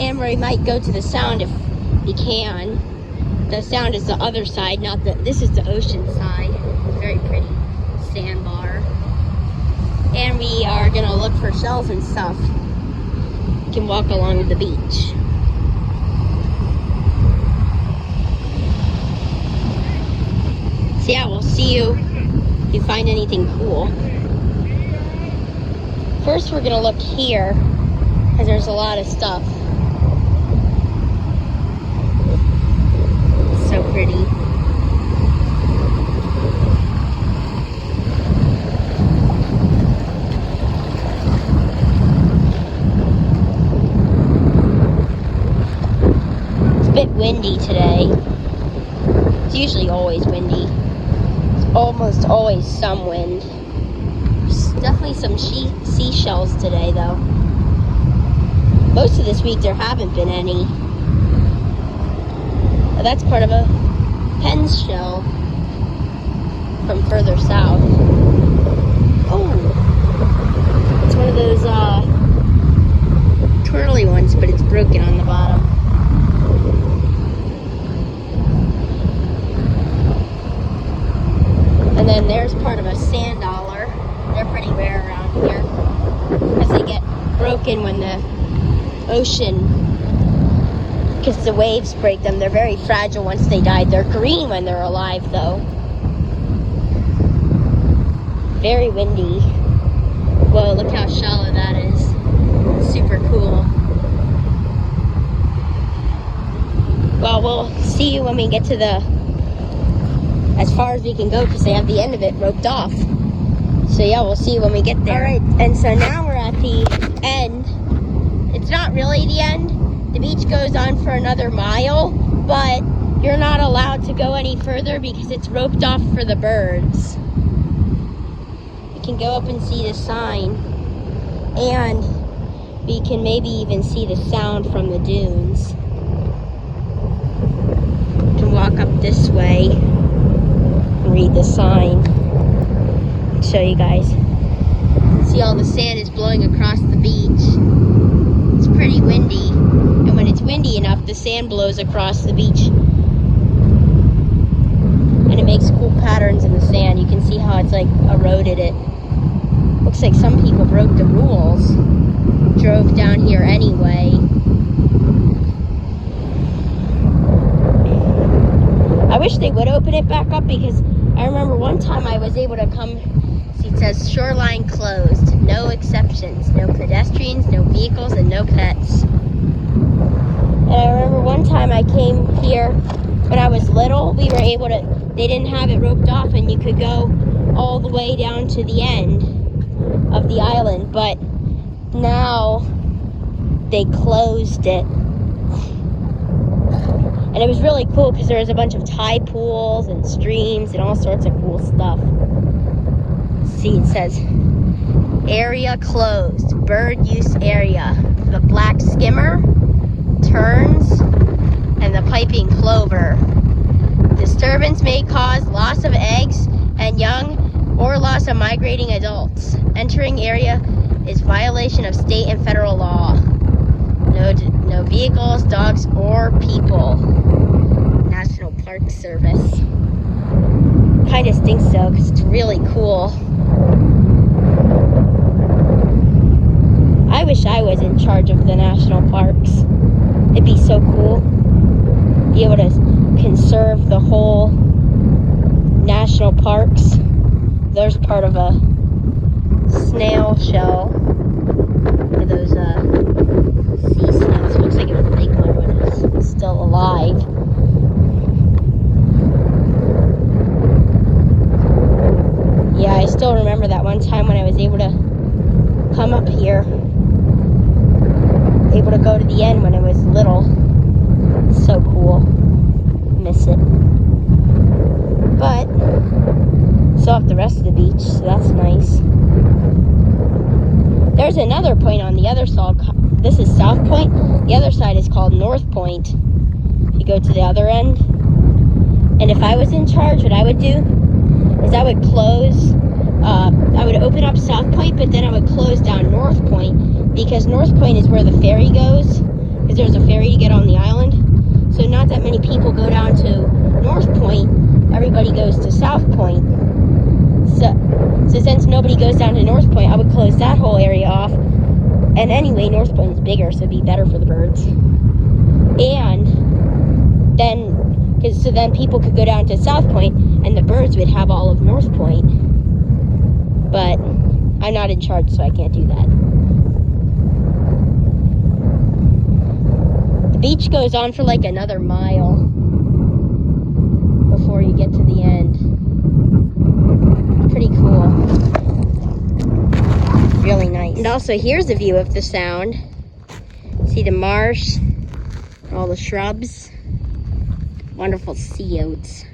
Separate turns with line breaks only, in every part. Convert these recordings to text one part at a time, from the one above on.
And we might go to the Sound if we can. The Sound is the other side, not the, this is the ocean side. Very pretty sandbar. And we are gonna look for shells and stuff. We can walk along the beach. So yeah, we'll see you if you find anything cool. First we're gonna look here, because there's a lot of stuff. It's so pretty. It's a bit windy today. It's usually always windy. It's almost always some wind. There's definitely some seashells today, though. Most of this week there haven't been any. But that's part of a Penn's shell from further south. Oh, it's one of those twirly ones, but it's broken on the bottom. And then there's part of a sand dollar. They're pretty rare around here because they get broken when the ocean, because the waves break them. They're very fragile once they die. They're green when they're alive, though. Very windy. Whoa, look how shallow that is. Super cool. Well, we'll see you when we get to the, as far as we can go, because they have the end of it roped off. So yeah, we'll see you when we get there. Alright, and so now we're at the end. It's not really the end. The beach goes on for another mile, but you're not allowed to go any further because it's roped off for the birds. You can go up and see the sign, and we can maybe even see the Sound from the dunes. You can walk up this way and read the sign. I'll show you guys. See, all the sand is blowing across the beach. It's pretty windy, and when it's windy enough, the sand blows across the beach, and it makes cool patterns in the sand. You can see how it's like eroded it. Looks like some people broke the rules, drove down here anyway. I wish they would open it back up, because I remember one time I was able to come. See, it says shoreline closed, no exceptions, no pedestrians, no vehicles, and no pets. And I remember one time I came here when I was little. We were able to, they didn't have it roped off, and you could go all the way down to the end of the island, but now they closed it. And it was really cool because there was a bunch of tide pools and streams and all sorts of cool stuff. See, it says area closed, bird use area, the black skimmer, terns, and the piping plover. Disturbance may cause loss of eggs and young or loss of migrating adults. Entering area is violation of state and federal law. No vehicles, dogs, or people. National Park Service. Kind of stinks though, because it's really cool. I wish I was in charge of the national parks. It'd be so cool. Be able to conserve the whole national parks. There's part of a snail shell. One of those sea snails. Looks like it was a big one when it was still alive. Yeah, I still remember that one time when I was able to come up here. Able to go to the end when I was little. It's so cool. Miss it. But still have the rest of the beach, so that's nice. There's another point on the other side. This is South Point. The other side is called North Point. You go to the other end. And if I was in charge, what I would do is I would close, I would open up South Point, but then I would close down North Point, because North Point is where the ferry goes. because there's a ferry to get on the island. So not that many people go down to North Point. Everybody goes to South Point. So since nobody goes down to North Point, I would close that whole area off. And anyway, North Point is bigger, so it'd be better for the birds. And then people could go down to South Point, and the birds would have all of North Point. But I'm not in charge, so I can't do that. The beach goes on for like another mile before you get to the end. Pretty cool. Really nice. And also, here's a view of the Sound. See the marsh, all the shrubs, wonderful sea oats.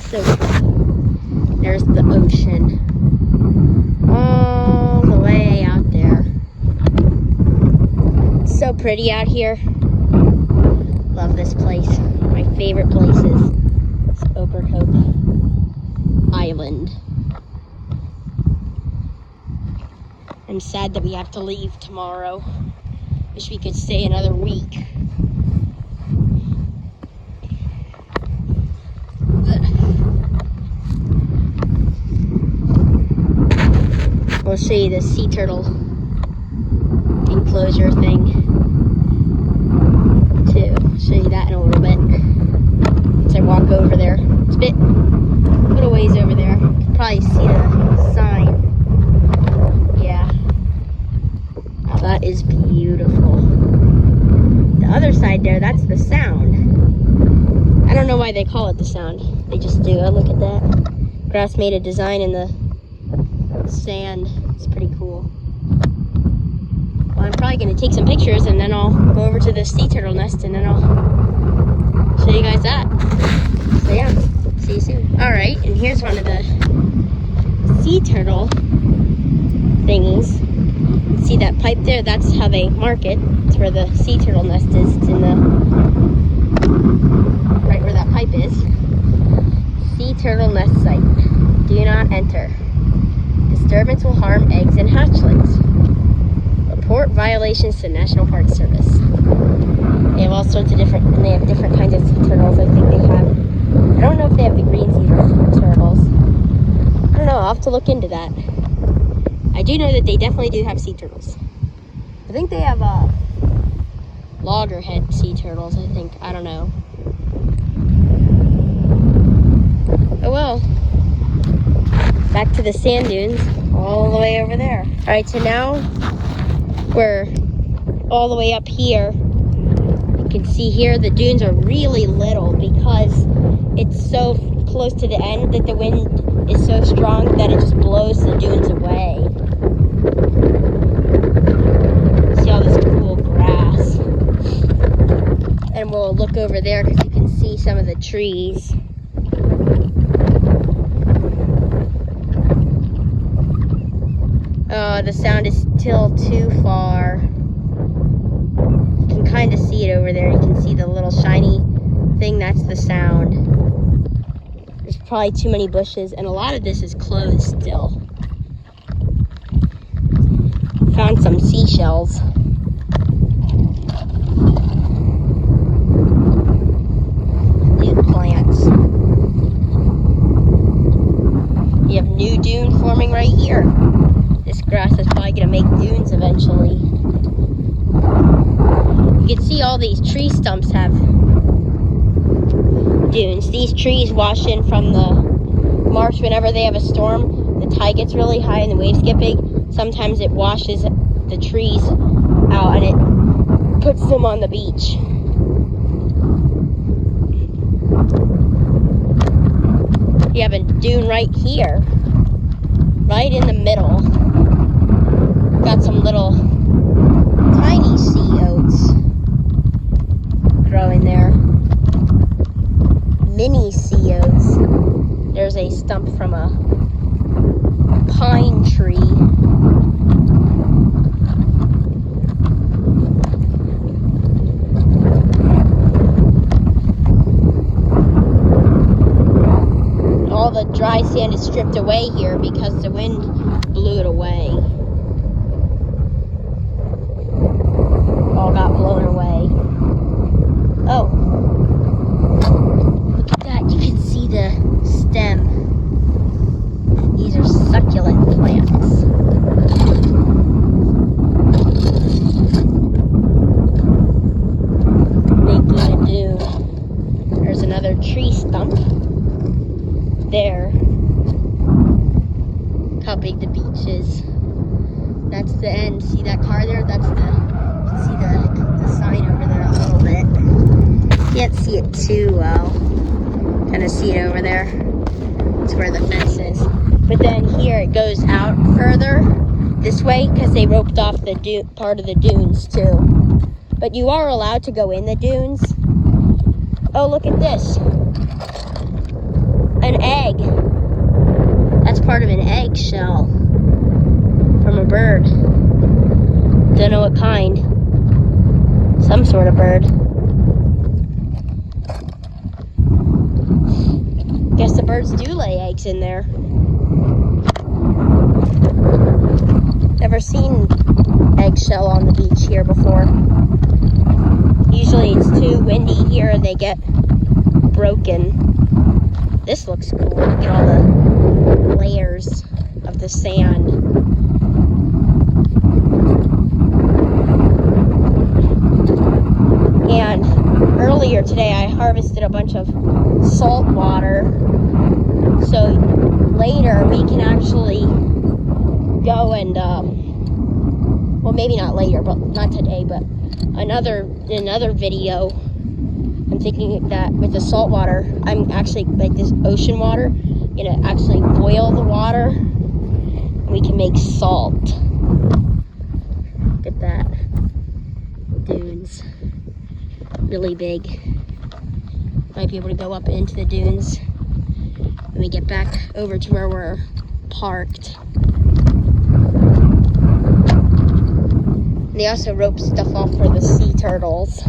So cool. There's the ocean. All the way out there. So pretty out here. Love this place. My favorite places is Overhope Island. I'm sad that we have to leave tomorrow. Wish we could stay another week. We'll show you the sea turtle enclosure thing too. I'll show you that in a little bit. As I walk over there. It's a little ways over there. You can probably see the sign. Yeah. That is beautiful. The other side there, that's the Sound. I don't know why they call it the Sound. They just do. Oh, look at that. Grass made a design in the sand. It's pretty cool. Well, I'm probably going to take some pictures and then I'll go over to the sea turtle nest and then I'll show you guys that. So yeah, see you soon. Alright, and here's one of the sea turtle thingies. See that pipe there? That's how they mark it. It's where the sea turtle nest is. It's in the right where that pipe is. Sea turtle nest site. Do not enter. Disturbance will harm eggs and hatchlings. Report violations to National Park Service. They have all sorts of different, and they have different kinds of sea turtles. I think they have, I don't know if they have the green sea turtles. I don't know, I'll have to look into that. I do know that they definitely do have sea turtles. I think they have loggerhead sea turtles, I think. I don't know. Oh well. Back to the sand dunes, all the way over there. Alright, so now we're all the way up here. You can see here the dunes are really little because it's so close to the end that the wind is so strong that it just blows the dunes away. See all this cool grass. And we'll look over there because you can see some of the trees. The Sound is still too far. You can kind of see it over there. You can see the little shiny thing. That's the Sound. There's probably too many bushes, and a lot of this is closed still. Found some seashells. New plants. You have new dune forming right here. This grass is probably going to make dunes eventually. You can see all these tree stumps have dunes. These trees wash in from the marsh whenever they have a storm. The tide gets really high and the waves get big. Sometimes it washes the trees out and it puts them on the beach. You have a dune right here, right in the middle. Got some little tiny sea oats growing there. Mini sea oats. There's a stump from a pine tree. All the dry sand is stripped away here because the wind blew it away. All got blown away. big the beach is. That's the end. See that car there? That's the, you can see the sign over there a little bit. Can't see it too well. Kind of see it over there. That's where the fence is. But then here it goes out further this way because they roped off the part of the dunes too. But you are allowed to go in the dunes. Oh, look at this. An egg. That's part of an egg shell from a bird. Don't know what kind. Some sort of bird. Guess the birds do lay eggs in there. Never seen eggshell on the beach here before. Usually it's too windy here and they get broken. This looks cool. Look at all the layers of the sand. And earlier today I harvested a bunch of salt water. So later we can actually go and, well, maybe not later, but not today, but another video. I'm thinking that with the salt water, I'm actually, like this ocean water, gonna actually boil the water and we can make salt. Look at that. Dunes. Really big. Might be able to go up into the dunes when we get back over to where we're parked. They also rope stuff off for the sea turtles.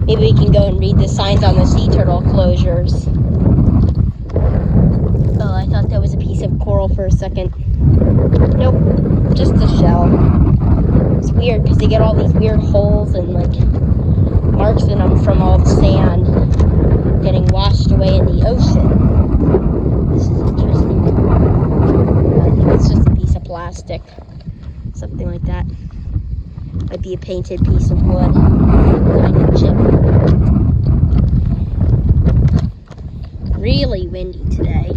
Maybe we can go and read the signs on the sea turtle closures. Oh, I thought that was a piece of coral for a second. Nope, just a shell. It's weird because they get all these weird holes and like marks in them from all the sand getting washed away in the ocean. This is interesting. I think it's just a piece of plastic. Something like that. Might be a painted piece of wood. Kind of chip. Really windy today.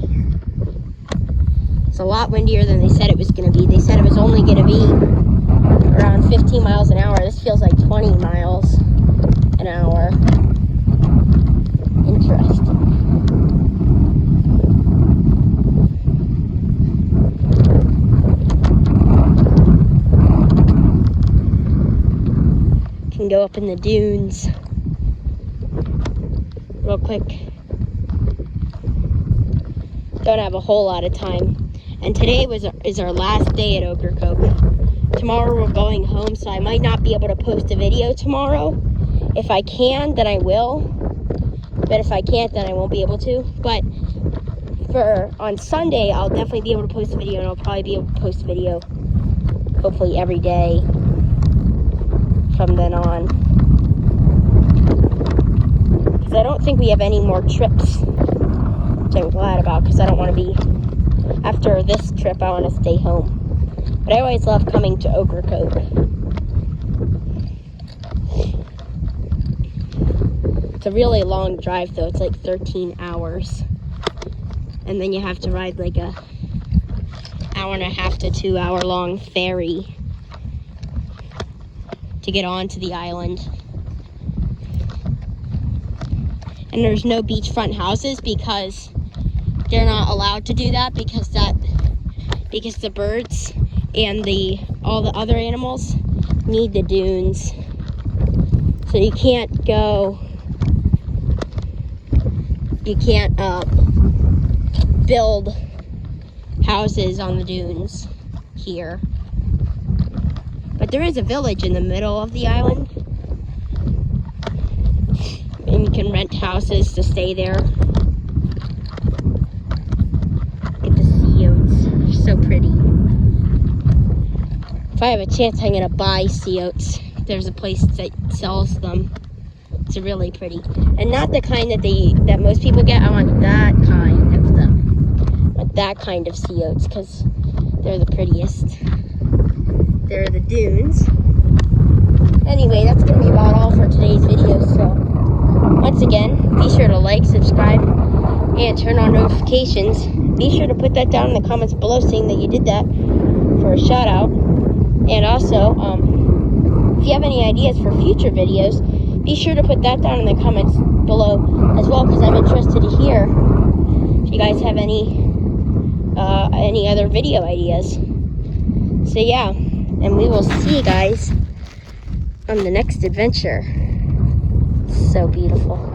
It's a lot windier than they said it was going to be. They said it was only going to be around 15 miles an hour. This feels like 20 miles an hour. Interesting. Can go up in the dunes real quick. Don't have a whole lot of time. And today is our last day at Ocracoke. Tomorrow we're going home, so I might not be able to post a video tomorrow. If I can, then I will. But if I can't, then I won't be able to. But on Sunday, I'll definitely be able to post a video, and I'll probably be able to post a video hopefully every day from then on. Because I don't think we have any more trips, which I'm glad about, because I don't want to be, after this trip, I want to stay home. But I always love coming to Ocracoke. It's a really long drive, though. It's like 13 hours. And then you have to ride like a hour-and-a-half to 2 hour long ferry to get onto the island. And there's no beachfront houses because they're not allowed to do that because the birds and all the other animals need the dunes. So you can't build houses on the dunes here. But there is a village in the middle of the island. And you can rent houses to stay there. Look at the sea oats. They're so pretty. If I have a chance, I'm going to buy sea oats. There's a place that sells them. It's really pretty. And not the kind that most people get. I want that kind of them. I want that kind of sea oats because they're the prettiest. There are the dunes. Anyway, that's going to be about all for today's video. So, once again, be sure to like, subscribe, and turn on notifications. Be sure to put that down in the comments below saying that you did that for a shout out. And also, if you have any ideas for future videos, be sure to put that down in the comments below as well, because I'm interested to hear if you guys have any other video ideas. So yeah, and we will see you guys on the next adventure. So beautiful.